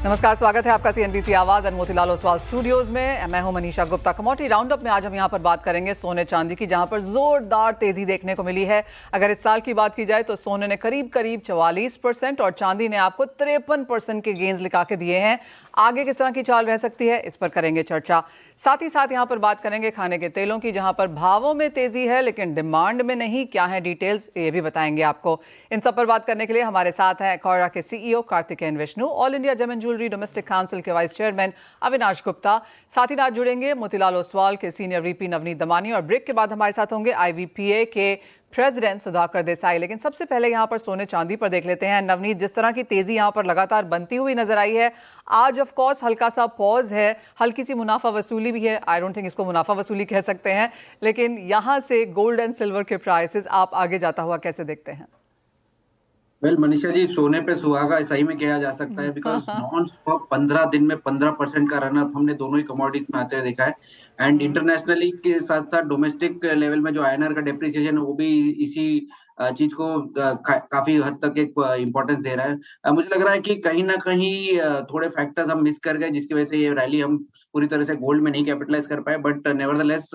नमस्कार, स्वागत है आपका सीएनबीसी आवाज और मोतीलाल ओसवाल स्टूडियोज में। मैं हूं मनीषा गुप्ता। कमोडिटी राउंडअप में आज हम यहां पर बात करेंगे सोने चांदी की, जहां पर जोरदार तेजी देखने को मिली है। अगर इस साल की बात की जाए तो सोने ने करीब 44% और चांदी ने आपको 53% के गेंस लिखा के दिए हैं। आगे किस तरह की चाल रह सकती है, इस पर करेंगे चर्चा। साथ ही साथ यहाँ पर बात करेंगे खाने के तेलों की, जहां पर भावों में तेजी है लेकिन डिमांड में नहीं। क्या है डिटेल्स, ये भी बताएंगे आपको। इन सब पर बात करने के लिए हमारे साथ हैं एक्वायरा के CEO Kartiken Vishnu, All India Gem and Jewellery Domestic Council के वाइस चेयरमैन अविनाश गुप्ता। साथ ही साथ जुड़ेंगे मोतीलाल ओसवाल के सीनियर वीपी नवनीत दमानी, और ब्रेक के बाद हमारे साथ होंगे आईवीपीए के प्रेसिडेंट सुधाकर देसाई। लेकिन सबसे पहले यहाँ पर सोने चांदी पर देख लेते हैं। नवनीत, जिस तरह की तेजी यहाँ पर लगातार बनती हुई नजर आई है, आज ऑफ कोर्स हल्का सा पॉज है, हल्की सी मुनाफा वसूली भी है। आई डोंट थिंक इसको मुनाफा वसूली कह सकते हैं, लेकिन यहाँ से गोल्ड एंड सिल्वर के प्राइसेस आप आगे जाता हुआ कैसे देखते हैं? मनीषा जी, सोने पे सुहागा सही में किया जा सकता है, बिकॉज नॉन स्टॉप 15 दिन में 15% का रनअप हमने दोनों ही कमोडिटीज में आते हुए देखा है। एंड इंटरनेशनली के साथ साथ डोमेस्टिक लेवल में जो आईएनआर का डेप्रिसिएशन है वो भी इसी चीज को काफी हद तक एक इम्पोर्टेंस दे रहा है। मुझे लग रहा है कि कहीं ना कहीं थोड़े फैक्टर्स हम मिस कर गए, जिसकी वजह से ये रैली हम पूरी तरह से गोल्ड में नहीं कैपिटलाइज कर पाए। बट नेवरदलेस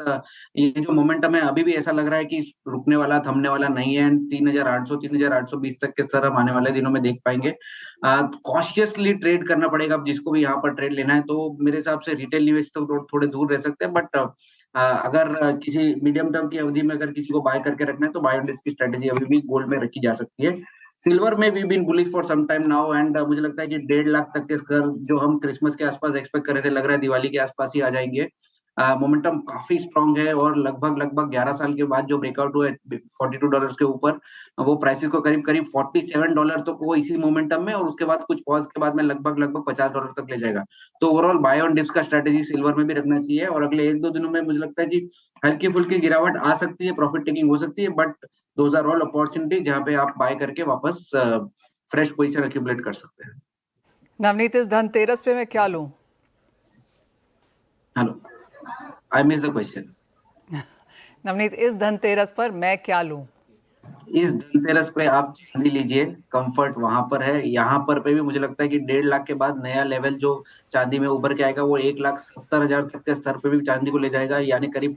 ये जो मोमेंटम है अभी भी ऐसा लग रहा है कि रुकने वाला, थमने वाला नहीं है। 3800 3820 तक के स्तर हम आने वाले दिनों में देख पाएंगे। कॉशियसली ट्रेड करना पड़ेगा अब जिसको भी यहाँ पर ट्रेड लेना है। तो मेरे हिसाब से रिटेल निवेश तो थोड़े दूर रह सकते हैं। बट अगर किसी मीडियम टर्म की अवधि में अगर किसी को बाय करके रखना है तो बाय एंड डिप की स्ट्रेटेजी अभी भी गोल्ड में रखी जा सकती है। सिल्वर में we been bullish for some time now, and मुझे लगता है कि 1.5 लाख तक के स्तर जो हम क्रिसमस के आसपास एक्सपेक्ट कर रहे थे, लग रहा है दिवाली के आसपास ही आ जाएंगे। मोमेंटम काफी स्ट्रांग है और लगभग 11 साल के बाद जो ब्रेकआउट हुआ है $42 के ऊपर, वो प्राइसेस को करीब $47 तक वो इसी मोमेंटम में, और उसके बाद कुछ पॉज के बाद में लगभग $50 तक ले जाएगा। तो ओवरऑल बाय ऑन डिप्स का स्ट्रेटेजी सिल्वर में भी रखना चाहिए, और अगले 1-2 दिनों में मुझे लगता है कि हल्की फुल्की गिरावट आ सकती है, प्रॉफिट टेकिंग हो सकती है। But those are all opportunity जहां पे आप बाय करके वापस फ्रेश पोजीशन एक्यूमुलेट कर सकते हैं। नवनीत, इस धनतेरस पे मैं क्या लूं? Hello, I miss the question. Navneet, इस धनतेरस पर मैं क्या लूं? इस धनतेरस पे आप चांदी लीजिए, कंफर्ट वहां पर है। यहाँ पर पे भी मुझे लगता है कि 1.5 लाख के बाद नया लेवल जो चांदी में उभर के आएगा वो 1,70,000 तक के स्तर पे भी चांदी को ले जाएगा, यानी करीब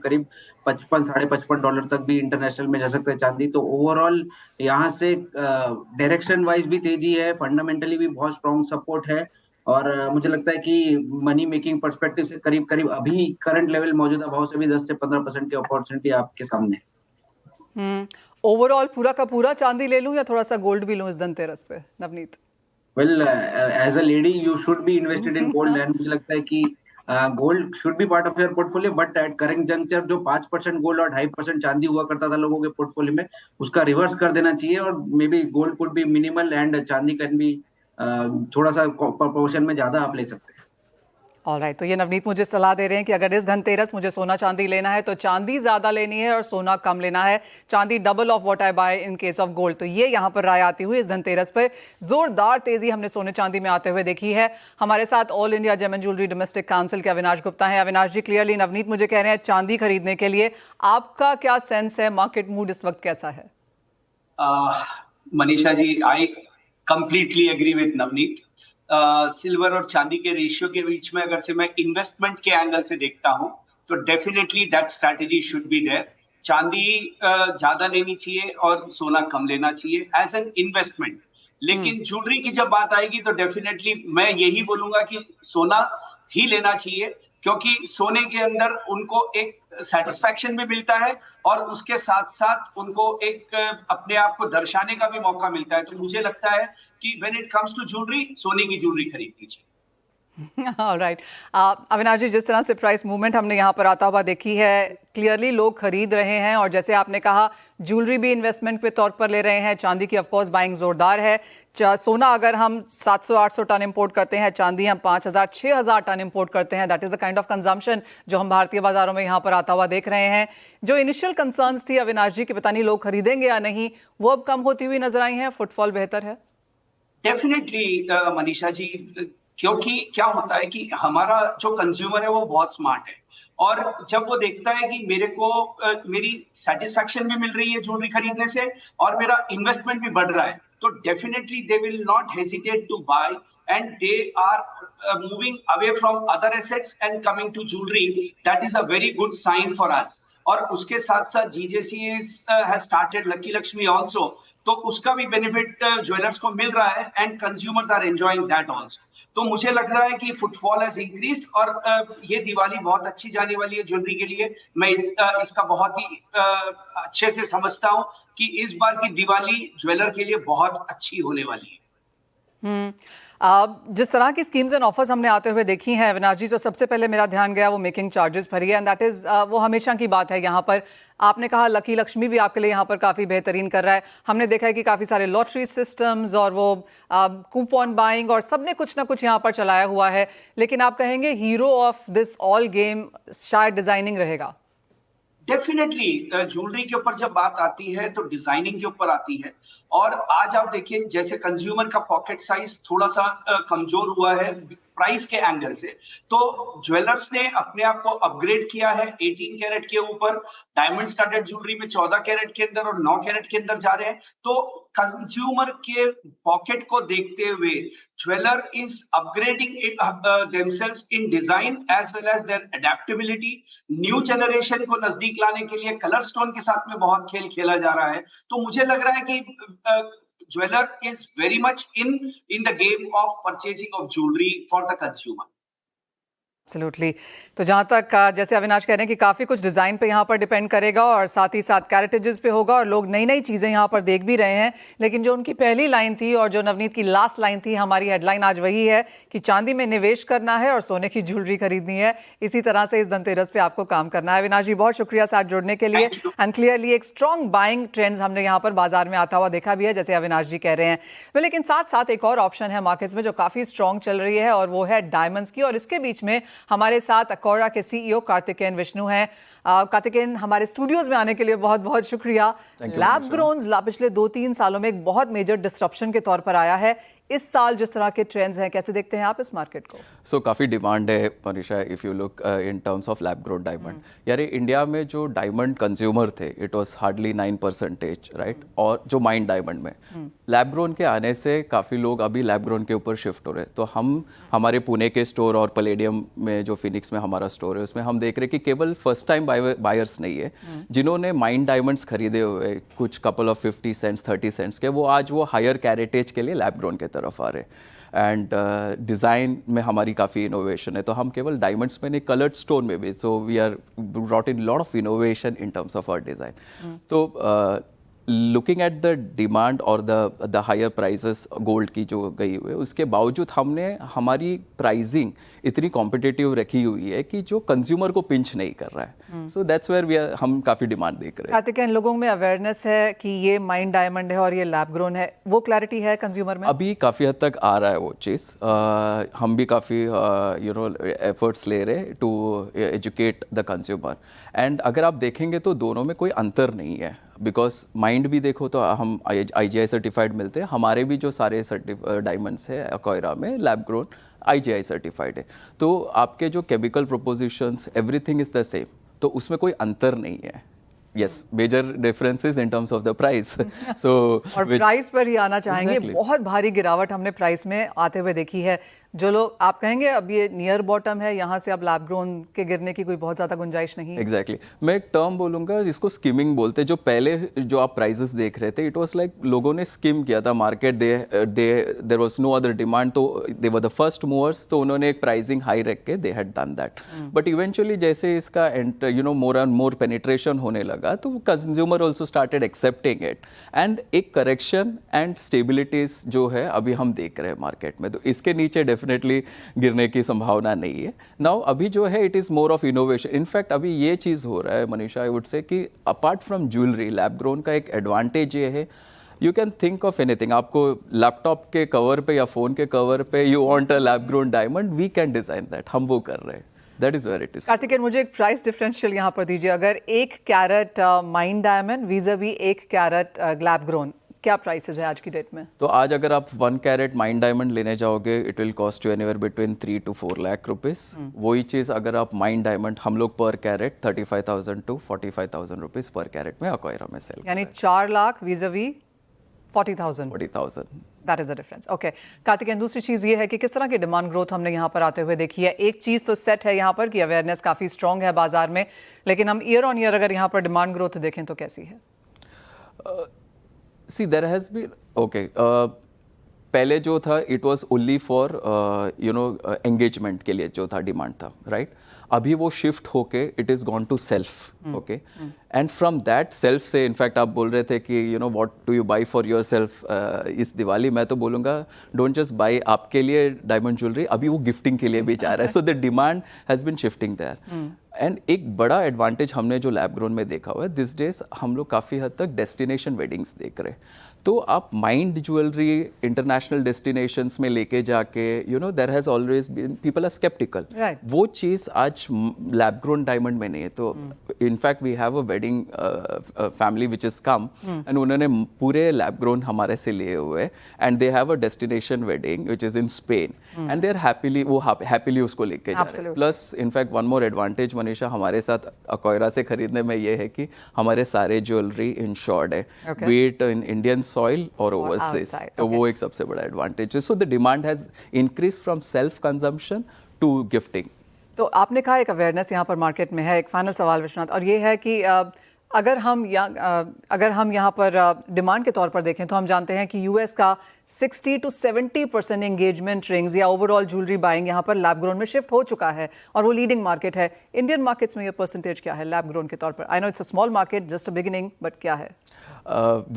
55 $55 तक भी इंटरनेशनल में जा सकता है चांदी। तो ओवरऑल यहाँ से डायरेक्शन वाइज भी तेजी है, फंडामेंटली भी बहुत स्ट्रॉन्ग सपोर्ट है। और मुझे लगता है कि मनी मेकिंग पर्सपेक्टिव से करीब अभी करंट लेवल मौजूदा भाव से भी 10 से 15% की अपॉर्चुनिटी आपके सामने है। ओवरऑल पूरा का पूरा चांदी ले लूं या थोड़ा सा गोल्ड भी लूं इस धनतेरस पे, Navneet? Well, as a lady you should be invested in gold, and मुझे लगता है कि gold should be part of your portfolio. But at current juncture जो 5% गोल्ड और 2.5% चांदी हुआ करता था लोगों के पोर्टफोलियो में, उसका रिवर्स कर देना चाहिए। और may be gold could be minimal and चांदी कैन बी थोड़ा सा प्रोपोर्शन में ज्यादा आप ले सकते हैं। ऑलराइट, तो ये नवनीत मुझे सलाह दे रहे हैं कि अगर इस धनतेरस मुझे सोना चांदी लेना है तो चांदी ज्यादा लेनी है और सोना कम लेना है। चांदी double of what I buy in case of gold. तो ये यहाँ पर राय आती हुई इस धनतेरस पर जोरदार तेजी हमने सोने चांदी में आते हुए देखी है। हमारे साथ All India Gem and Jewellery Domestic Council के अविनाश गुप्ता हैं। अविनाश जी, क्लियरली नवनीत मुझे कह रहे हैं चांदी खरीदने के लिए, आपका क्या सेंस है? मार्केट मूड इस वक्त कैसा है? Manisha ji, I completely agree with Navneet. Silver और चांदी के रेशियो के बीच में अगर से मैं इन्वेस्टमेंट के एंगल से देखता हूं तो definitely that strategy should be there. चांदी ज्यादा लेनी चाहिए और सोना कम लेना चाहिए एज एन इन्वेस्टमेंट। लेकिन ज्वेलरी की जब बात आएगी तो डेफिनेटली मैं यही बोलूंगा कि सोना ही लेना चाहिए, क्योंकि सोने के अंदर उनको एक सेटिस्फैक्शन भी मिलता है और उसके साथ साथ उनको एक अपने आप को दर्शाने का भी मौका मिलता है। तो मुझे लगता है कि when it comes to jewellery, सोने की ज्वेलरी खरीदनी चाहिए। राइट, अविनाश जी, जिस तरह से प्राइस मूवमेंट हमने यहाँ पर आता हुआ देखी है, क्लियरली लोग खरीद रहे हैं, और जैसे आपने कहा ज्वेलरी भी इन्वेस्टमेंट पे तौर पर ले रहे हैं। चांदी की ऑफकोर्स बाइंग जोरदार है। सोना अगर हम 700-800 टन इंपोर्ट करते हैं, चांदी हम 5,000-6,000 टन इंपोर्ट करते हैं। That is the kind of consumption जो हम भारतीय बाजारों में यहाँ पर आता हुआ देख रहे हैं। जो इनिशियल कंसर्न्स थी अविनाश जी कि पता नहीं लोग खरीदेंगे या नहीं, वो अब कम होती हुई नजर आई हैं, फुटफॉल बेहतर है। डेफिनेटली मनीषा जी, क्योंकि क्या होता है कि हमारा जो कंज्यूमर है वो बहुत स्मार्ट है, और जब वो देखता है कि मेरे को मेरी सेटिस्फैक्शन भी मिल रही है ज्वेलरी खरीदने से और मेरा इन्वेस्टमेंट भी बढ़ रहा है, तो definitely they will not hesitate to buy and they are moving away from other assets and coming to jewelry. That is a very good sign for us. और उसके साथ साथ GJC has started Lucky Lakshmi also, तो उसका भी benefit jewellers को मिल रहा है and consumers are enjoying that also. तो मुझे लग रहा है कि फुटफॉल हैज इंक्रीज्ड और ये दिवाली बहुत अच्छी जाने वाली है ज्वेलरी के लिए. मैं इसका बहुत ही अच्छे से समझता हूं कि इस बार की दिवाली ज्वेलर के लिए बहुत अच्छी होने वाली है. जिस तरह की स्कीम्स एंड ऑफर्स हमने आते हुए देखी हैं अविनाश जी, तो सबसे पहले मेरा ध्यान गया वो मेकिंग चार्जेस पर ही है, एंड दैट इज वो हमेशा की बात है. यहाँ पर आपने कहा लकी लक्ष्मी भी आपके लिए यहाँ पर काफ़ी बेहतरीन कर रहा है. हमने देखा है कि काफ़ी सारे लॉटरी सिस्टम्स और वो कूपन बाइंग और सब ने कुछ ना कुछ यहाँ पर चलाया हुआ है. लेकिन आप कहेंगे hero of this all game शायद डिजाइनिंग रहेगा. डेफिनेटली ज्वेलरी के ऊपर जब बात आती है तो डिजाइनिंग के ऊपर आती है. और आज आप देखिए जैसे कंज्यूमर का पॉकेट साइज थोड़ा सा कमजोर हुआ है प्राइस के एंगल से, तो ज्वेलर्स ने अपने आप को अपग्रेड किया है 18 कैरेट के ऊपर. डायमंड स्टडेड ज्वेलरी में 14 कैरेट के अंदर और 9 कैरेट के अंदर जा रहे हैं. तो कंज्यूमर के पॉकेट को देखते हुए jeweller is upgrading themselves in design as well as their adaptability. New generation को नजदीक लाने के लिए कलर स्टोन के साथ में बहुत खेल खेला जा रहा है. तो मुझे लग रहा है कि jeweler is very much in the game of purchasing of jewelry for the consumer. Absolutely. तो जहाँ तक जैसे अविनाश कह रहे हैं कि काफ़ी कुछ डिज़ाइन पे यहाँ पर डिपेंड करेगा और साथ ही साथ कैरेटेजेस पे होगा और लोग नई नई चीज़ें यहाँ पर देख भी रहे हैं. लेकिन जो उनकी पहली लाइन थी और जो नवनीत की लास्ट लाइन थी, हमारी हेडलाइन आज वही है कि चांदी में निवेश करना है और सोने की ज्वेलरी खरीदनी है. इसी तरह से इस धनतेरस पे आपको काम करना है. अविनाश जी बहुत शुक्रिया साथ जुड़ने के लिए. एंड क्लियरली एक स्ट्रॉन्ग बाइंग ट्रेंड्स हमने यहाँ पर बाजार में आता हुआ देखा भी है, जैसे अविनाश जी कह रहे हैं. लेकिन साथ साथ एक और ऑप्शन है मार्केट्स में जो काफ़ी स्ट्रॉन्ग चल रही है और वो है डायमंड्स की. और इसके बीच में हमारे साथ अकोरा के सीईओ कार्तिकेयन विष्णु हैं. कार्तिकेयन, हमारे स्टूडियोज में आने के लिए बहुत बहुत शुक्रिया. लैब ग्रोन्स पिछले 2-3 सालों में एक बहुत मेजर डिस्ट्रप्शन के तौर पर आया है. इस साल जिस तरह के ट्रेंड्स हैं, कैसे देखते हैं आप इस मार्केट को? सो काफ़ी डिमांड है Manisha, if you look in terms of lab grown diamond. यार इंडिया में जो डायमंड कंज्यूमर थे इट वाज हार्डली 9%, राइट. और जो माइंड डायमंड में लैब ग्रोन के आने से काफ़ी लोग अभी लैब ग्रोन के ऊपर शिफ्ट हो रहे हैं. तो हम हमारे पुणे के स्टोर और पैलेडियम में जो फिनिक्स में हमारा स्टोर है उसमें हम देख रहे हैं कि केवल फर्स्ट टाइम बायर्स नहीं है जिन्होंने माइंड डायमंड्स खरीदे हुए कुछ कपल ऑफ 50 सेंट्स 30 सेंट्स के, वो आज वो हायर कैरेटेज के लिए लैब ग्रोन के तरफ आ रहे हैं. एंड डिज़ाइन में हमारी काफ़ी इनोवेशन है. तो हम केवल डायमंड्स में नहीं, कलर्ड स्टोन में भी. So we are brought in lot of innovation in terms of our design. तो लुकिंग एट द डिमांड और द हायर प्राइसेस गोल्ड की जो गई हुई है, उसके बावजूद हमने हमारी प्राइसिंग इतनी कॉम्पिटिटिव रखी हुई है कि जो कंज्यूमर को पिंच नहीं कर रहा है. सो दैट्स वेयर हम काफ़ी डिमांड देख रहे हैं. कार्तिकेयन, लोगों में अवेयरनेस है कि ये माइंड डायमंड है और ये लैब ग्रोन है, वो क्लैरिटी है कंज्यूमर में? अभी काफ़ी हद तक आ रहा है वो चीज़. हम भी काफ़ी एफर्ट्स ले रहे हैं to educate the consumer. And अगर आप देखेंगे तो दोनों में कोई अंतर नहीं है. बिकॉज माइंड भी देखो तो हम IGI सर्टिफाइड मिलते हैं. हमारे भी जो सारे डायमंड्स है अकोरा में लैब ग्रोन IGI सर्टिफाइड है. तो आपके जो chemical propositions everything is the same. तो उसमें कोई अंतर नहीं है. Yes, major differences in terms of the price. So और प्राइस पर ही आना चाहेंगे. बहुत भारी गिरावट हमने प्राइस में आते हुए देखी है. जो लोग आप कहेंगे अब ये नियर बॉटम है, यहाँ से अब लैब ग्रोन के गिरने की कोई बहुत ज़्यादा गुंजाइश नहीं. एग्जैक्टली. मैं एक टर्म बोलूँगा जिसको स्किमिंग बोलते हैं. जो पहले जो आप प्राइजेस देख रहे थे इट वाज लाइक लोगों ने स्किम किया था market. There was no other demand, तो they were the first movers. तो उन्होंने एक प्राइसिंग हाई रख के they had done that. But eventually जैसे इसका मोर एंड मोर पेनिट्रेशन होने लगा तो consumer also started accepting it. And एक करेक्शन एंड स्टेबिलिटीज जो है अभी हम देख रहे हैं मार्केट में. तो इसके नीचे डेफिनेटली गिरने की संभावना नहीं है. नाउ अभी जो है it is more of innovation. In fact अभी ये चीज़ हो रहा है मनीषा, आई वुड से कि apart from jewellery lab grown का एक एडवांटेज ये है, you can think of anything. आपको लैपटॉप के कवर पे या फ़ोन के कवर पे you want a lab grown diamond, we can design that. हम वो कर रहे हैं. That is where it is. Karthikeyan, मुझे एक प्राइस डिफरेंशियल यहाँ पर दीजिए. अगर 1 carat mined diamond vis-a-vis 1 carat lab grown, क्या प्राइसेस है आज की डेट में? तो आज अगर आप 1 कैरेट माइंड डायमंड लेने जाओगे it will cost you anywhere between 3 to 4 lakh rupees. वही चीज़ अगर आप माइंड डायमंड हम लोग per carat 35,000 to 45,000 rupees per carat में अकोरा में सेल. यानी 4 lakh vis-a-vis 40,000 40,000. That is the difference. Okay Karthikeyan, दूसरी चीज़ ये है कि किस तरह की डिमांड ग्रोथ हमने यहाँ पर आते हुए देखी है। एक चीज़ तो सेट है यहाँ पर कि अवेयरनेस काफ़ी स्ट्रॉन्ग है बाजार में, लेकिन हम ईयर ऑन ईयर अगर यहाँ पर डिमांड ग्रोथ देखें तो कैसी है? See, there has been okay. पहले जो था it was only for engagement के लिए जो था डिमांड था, राइट? अभी वो शिफ्ट होके it is gone to self, okay? And from that self से इनफैक्ट आप बोल रहे थे कि what do you buy for your self इस दिवाली, मैं तो बोलूँगा डोंट जस्ट बाई आपके लिए डायमंड ज्वेलरी, अभी वो गिफ्टिंग के लिए भी जा रहा है। So the demand has been shifting their. And एक बड़ा एडवांटेज हमने जो लैब ग्रोन में देखा हुआ है दिस डेज, हम लोग काफ़ी हद तक डेस्टिनेशन वेडिंग्स देख रहे हैं। तो आप माइंड ज्वेलरी इंटरनेशनल डेस्टिनेशंस में लेके जाके there has always been people are sceptical, वो चीज़ आज लैब ग्रोन डायमंड में नहीं है। तो in fact we have a wedding family which is come and उन्होंने पूरे लैब ग्रोन हमारे से लिए हुए and they have a destination wedding which is in Spain and they are happily उसको लेके जा रहे हैं। Plus in fact one more advantage Manisha हमारे साथ अकोयरा से खरीदने में ये है कि हमारे सारे ज्वेलरी इंश्योर्ड है, be it in Indian soil और ओवरसीज, तो वो एक सबसे बड़ा एडवांटेज है। So the demand has increase from self consumption to gifting. तो आपने कहा एक अवेयरनेस यहाँ पर मार्केट में है। एक फाइनल सवाल विश्वनाथ, और ये है कि अगर हम यहाँ पर डिमांड के तौर पर देखें तो हम जानते हैं कि यूएस का 60 to 70% एंगेजमेंट रिंग्स या ओवरऑल ज्वेलरी बाइंग यहाँ पर लैब ग्रोन में शिफ्ट हो चुका है और वो लीडिंग मार्केट है। इंडियन मार्केट्स में ये परसेंटेज क्या है लैब ग्रोन के तौर पर? I know it's a small market, just a beginning, but क्या है?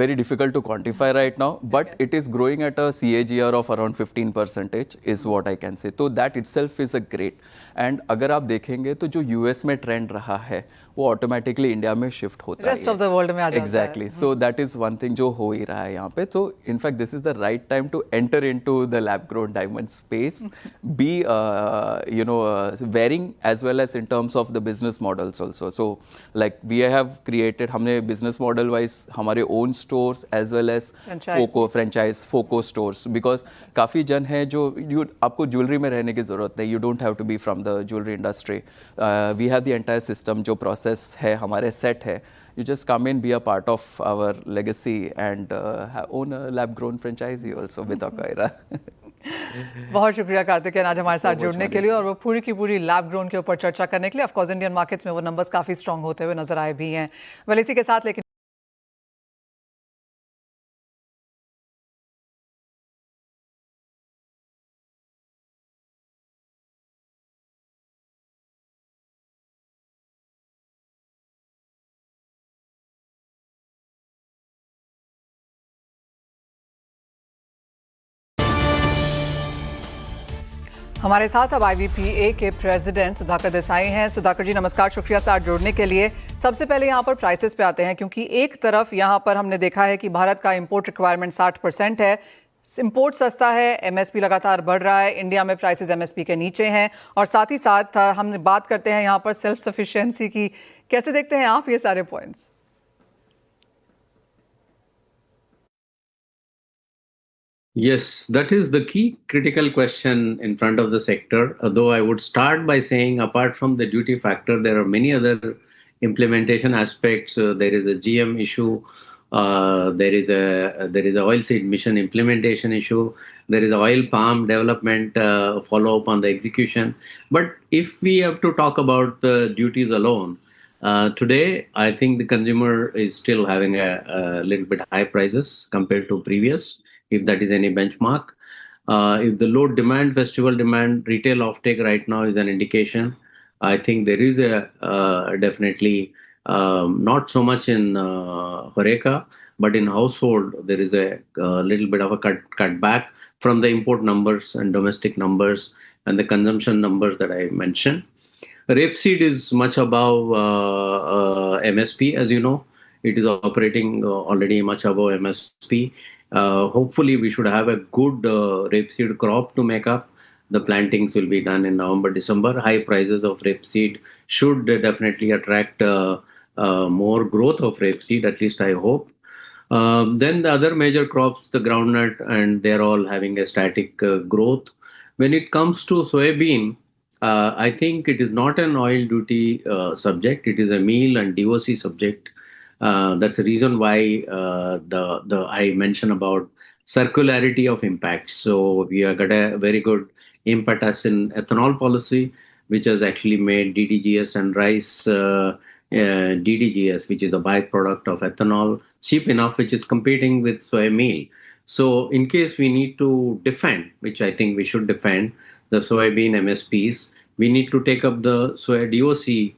Very difficult to quantify right now, but it is growing at a CAGR of around 15% is what I can say. So that itself is a great. And अगर आप देखेंगे तो जो US में trend रहा है वो ऑटोमेटिकली इंडिया में शिफ्ट होता है, रेस्ट ऑफ द वर्ल्ड में आ जाता है। Exactly, so that is one thing जो हो ही रहा है यहाँ पे। तो in fact this is the right time to enter into the lab grown diamond space, be wearing as well as in terms of the business models also. So like we have created, हमने business model wise हमारे own stores as well as franchise FOCO stores, because काफ़ी जन है जो आपको jewellery में रहने की ज़रूरत नहीं, you don't have to be from the jewellery industry. We have the entire system, जो प्रोसेस है हमारे सेट है, you just come in, be a part of our legacy and own a lab grown franchisee also with Akoyra. बहुत शुक्रिया कार्तिकेयन आज हमारे साथ जुड़ने के लिए और वो पूरी की पूरी लैब ग्रोन के ऊपर चर्चा करने के लिए। ऑफ कोर्स इंडियन मार्केट्स में वो नंबर्स काफ़ी स्ट्रांग होते हुए नजर आए भी हैं। वेल इसी के साथ लेकिन हमारे साथ अब IVPA के प्रेसिडेंट सुधाकर देसाई हैं। सुधाकर जी नमस्कार, शुक्रिया साथ जुड़ने के लिए। सबसे पहले यहाँ पर प्राइसेस पे आते हैं, क्योंकि एक तरफ यहाँ पर हमने देखा है कि भारत का इंपोर्ट रिक्वायरमेंट 60% है, इंपोर्ट सस्ता है, MSP लगातार बढ़ रहा है, इंडिया में प्राइसेस MSP के नीचे हैं, और साथ ही साथ हम बात करते हैं यहाँ पर सेल्फ सफिशिएंसी की। कैसे देखते हैं आप ये सारे points? Yes, that is the key critical question in front of the sector. Though I would start by saying, apart from the duty factor, there are many other implementation aspects. There is a GM issue. There is a oilseed mission implementation issue. There is a oil palm development follow up on the execution. But if we have to talk about the duties alone, today I think the consumer is still having a little bit high prices compared to previous, if that is any benchmark. If the low demand, festival demand, retail offtake right now is an indication, I think there is a definitely not so much in HoReCa, but in household there is a little bit of a cut back from the import numbers and domestic numbers and the consumption numbers that I mentioned. Rapeseed is much above MSP, as you know. It is operating already much above MSP. Hopefully, we should have a good rapeseed crop to make up. The plantings will be done in November, December. High prices of rapeseed should definitely attract more growth of rapeseed, at least I hope. Then the other major crops, the groundnut, and they're all having a static growth. When it comes to soybean, I think it is not an oil duty subject. It is a meal and DOC subject. That's the reason why the I mentioned about circularity of impact. So we have got a very good impetus in ethanol policy, which has actually made DDGS and rice DDGS, which is the byproduct of ethanol, cheap enough, which is competing with soy meal. So in case we need to defend, which I think we should defend, the soybean MSPs, we need to take up the soy DOC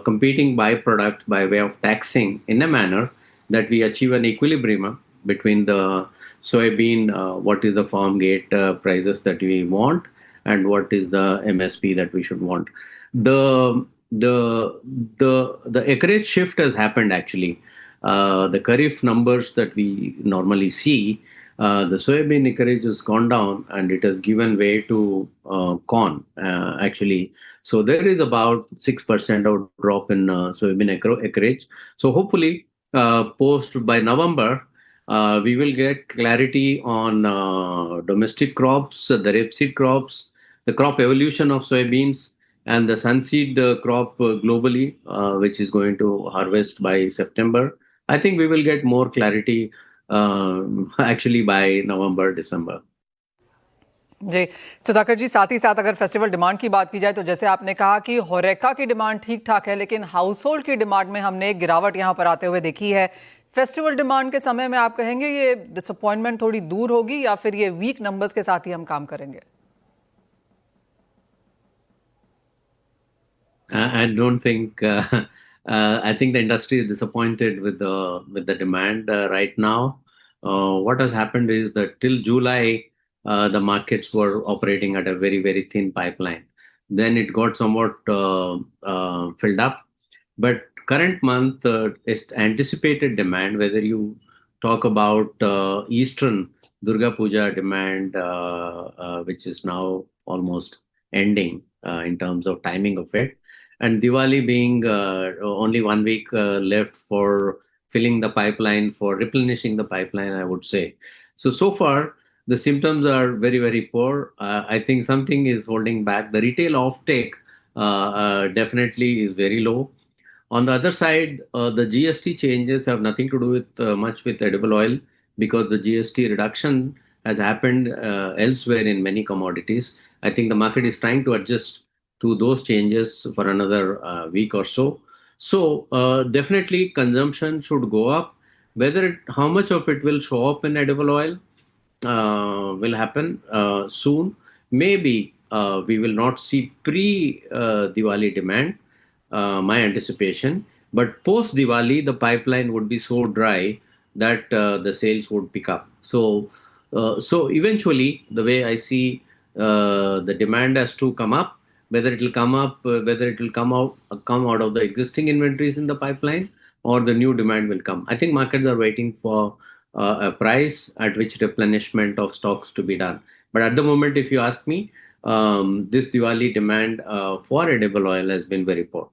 competing byproduct by way of taxing in a manner that we achieve an equilibrium between the soybean, what is the farm gate prices that we want, and what is the MSP that we should want. The acreage shift has happened actually. The Kharif numbers that we normally see, the soybean acreage has gone down and it has given way to corn actually. So there is about 6% of drop in soybean acreage. So hopefully post by November, we will get clarity on domestic crops, the rapeseed crops, the crop evolution of soybeans, and the sunseed crop globally, which is going to harvest by September. I think we will get more clarity actually by November, December. जी सुधाकर जी, साथ ही साथ अगर festival demand की बात की जाए तो जैसे आपने कहा कि होरेका की डिमांड ठीक ठाक है, लेकिन हाउस होल्ड की डिमांड में हमने एक गिरावट यहां पर आते हुए देखी है। फेस्टिवल डिमांड के समय में आप कहेंगे ये डिसअपॉइंटमेंट थोड़ी दूर होगी या फिर ये वीक नंबर्स के साथ ही हम काम करेंगे? I don't think. I think the industry is disappointed with the demand right now. What has happened is that till July, the markets were operating at a very, very thin pipeline. Then it got somewhat filled up. But current month, it's anticipated demand, whether you talk about Eastern Durga Puja demand, which is now almost ending in terms of timing of it, and Diwali being only 1 week left for filling the pipeline, for replenishing the pipeline, I would say. So far, the symptoms are very, very poor. I think something is holding back. The retail offtake definitely is very low. On the other side, the GST changes have nothing to do with much with edible oil, because the GST reduction has happened elsewhere in many commodities. I think the market is trying to adjust to those changes for another week or so. So definitely consumption should go up. How much of it will show up in edible oil will happen soon. Maybe we will not see pre-Diwali demand, my anticipation. But post-Diwali, the pipeline would be so dry that the sales would pick up. So eventually, the way I see the demand has to come up. Whether it will come up, whether it will come out of the existing inventories in the pipeline, or the new demand will come. I think markets are waiting for a price at which replenishment of stocks to be done. But at the moment, if you ask me, this Diwali demand for edible oil has been very poor.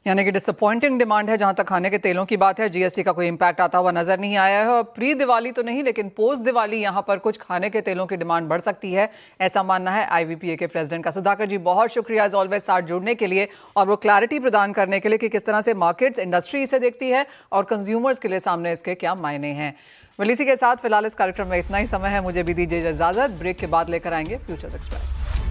यानी कि disappointing demand है जहां तक खाने के तेलों की बात है। जीएसटी का कोई इम्पैक्ट आता हुआ नजर नहीं आया है, और प्री दिवाली तो नहीं, लेकिन पोस्ट दिवाली यहां पर कुछ खाने के तेलों की डिमांड बढ़ सकती है, ऐसा मानना है आईवीपीए के प्रेसिडेंट का। सुधाकर जी, बहुत शुक्रिया एज ऑलवेज साथ जुड़ने के लिए और वो क्लैरिटी प्रदान करने के लिए कि किस तरह से मार्केट्स, इंडस्ट्री इसे देखती है और कंज्यूमर्स के लिए सामने इसके क्या मायने हैं। इसी के साथ फिलहाल इस कार्यक्रम में इतना ही समय है, मुझे भी दीजिए इजाजत। ब्रेक के बाद लेकर आएंगे फ्यूचर्स एक्सप्रेस।